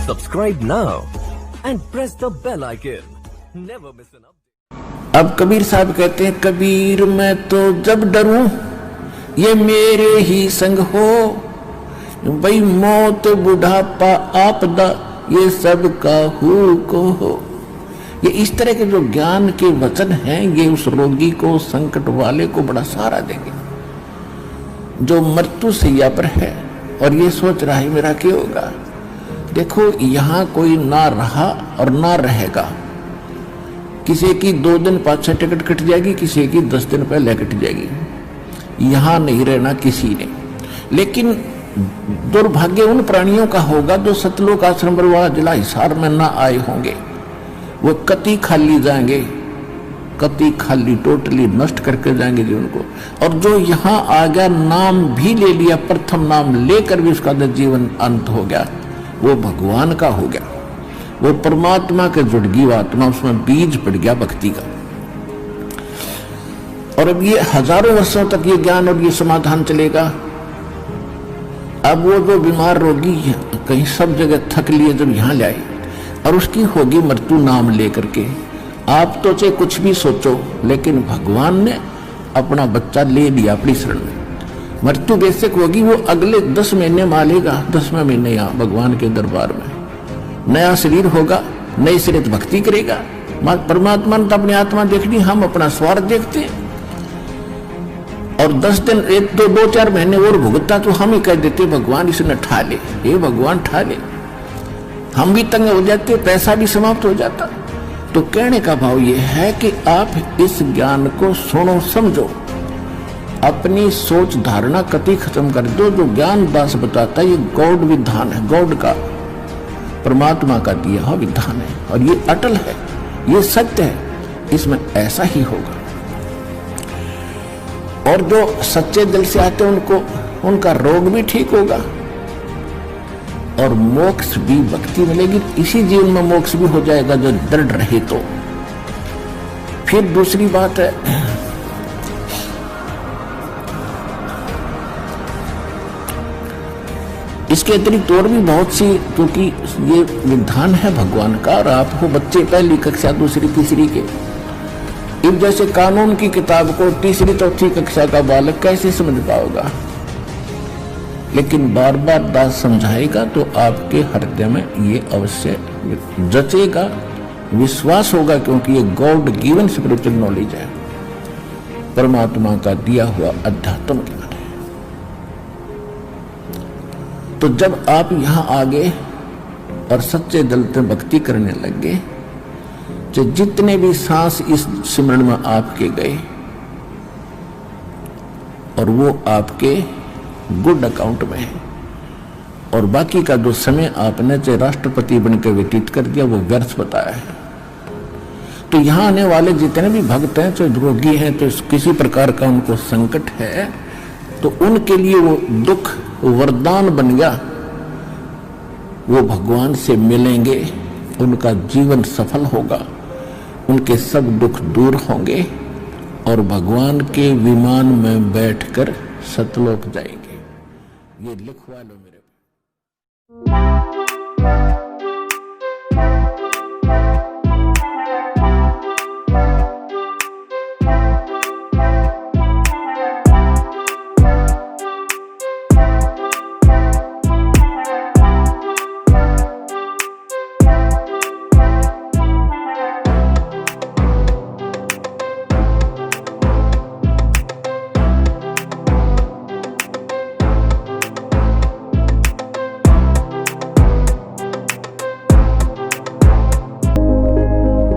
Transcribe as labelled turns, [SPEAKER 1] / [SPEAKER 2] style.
[SPEAKER 1] Subscribe now and press the bell icon. Never miss an update.
[SPEAKER 2] अब कबीर साहब कहते हैं, कबीर मैं तो जब डरूं ये मेरे ही संग हो, भाई मौत बुढ़ापा आपदा ये सब काहू को हो। ये इस तरह के जो ज्ञान के वचन हैं ये उस रोगी को, संकट वाले को बड़ा सहारा देंगे जो मृत्यु सैया पर है और ये सोच रहा है मेरा क्या होगा। देखो यहाँ कोई ना रहा और ना रहेगा। किसी की 2 दिन पाछे टिकट कट जाएगी, किसी की 10 दिन पहले कट जाएगी। यहाँ नहीं रहना किसी ने। लेकिन दुर्भाग्य उन प्राणियों का होगा जो सतलोक आश्रम बरवाड़ा जिला हिसार में ना आए होंगे। वो कति खाली जाएंगे, कति खाली टोटली नष्ट करके जाएंगे जीवन को। और जो यहाँ आ गया, नाम भी ले लिया, प्रथम नाम लेकर भी उसका जीवन अंत हो गया, वो भगवान का हो गया, वो परमात्मा के जुड़ गई आत्मा, उसमें बीज पड़ गया भक्ति का। और अब ये हजारों वर्षों तक ये ज्ञान और ये समाधान चलेगा। अब वो जो बीमार रोगी है कहीं सब जगह थक लिए जब यहाँ ले आए और उसकी होगी मृत्यु नाम लेकर के, आप तो चाहे कुछ भी सोचो लेकिन भगवान ने अपना बच्चा ले लिया अपनी शरण में। मृत्यु बेशक होगी, वो अगले 10 महीने मालेगा, 10वें महीने यहाँ भगवान के दरबार में नया शरीर होगा, नई शरीर भक्ति करेगा। परमात्मा ने तो अपनी आत्मा देखनी, हम अपना स्वार्थ देखते हैं। और 10 दिन 2-4 महीने और भुगता तो हम ही कह देते भगवान इसने ठा ले, हे भगवान ठा ले। हम भी तंग हो जाते, पैसा भी समाप्त हो जाता। तो कहने का भाव ये है कि आप इस ज्ञान को सुनो, समझो, अपनी सोच धारणा कति खत्म कर दो। जो ज्ञान दास बताता है ये गॉड विधान है, गॉड का, परमात्मा का दिया हुआ विधान है और ये अटल है, ये सत्य है, इसमें ऐसा ही होगा। और जो सच्चे दिल से आते हैं उनको उनका रोग भी ठीक होगा और मोक्ष भी, भक्ति मिलेगी। इसी जीवन में मोक्ष भी हो जाएगा जो दृढ़ रहे तो। फिर दूसरी बात है, इसके अतिरिक्त और भी बहुत सी, क्योंकि ये विधान है भगवान का और आप हो बच्चे पहली कक्षा, दूसरी, तीसरी के, इस जैसे कानून की किताब को 3री-4थी कक्षा का बालक कैसे समझ पाएगा। लेकिन बार बार दास समझाएगा तो आपके हृदय में ये अवश्य जचेगा, विश्वास होगा, क्योंकि ये गॉड गिवन स्पिरिचुअल नॉलेज है, परमात्मा का दिया हुआ अध्यात्म ज्ञान है। तो जब आप यहाँ आ गए और सच्चे दिल से भक्ति करने लगे, तो जितने भी सांस इस सिमरन में आपके गए और वो आपके गुड अकाउंट में है, और बाकी का जो समय आपने चाहे राष्ट्रपति बनकर व्यतीत कर दिया वो व्यर्थ बताया है। तो यहाँ आने वाले जितने भी भक्त हैं, चाहे रोगी हैं, तो किसी प्रकार का उनको संकट है, तो उनके लिए वो दुख वरदान बन गया। वो भगवान से मिलेंगे, उनका जीवन सफल होगा, उनके सब दुख दूर होंगे और भगवान के विमान में बैठकर सतलोक जाएंगे। ये लिखवा लो मेरे।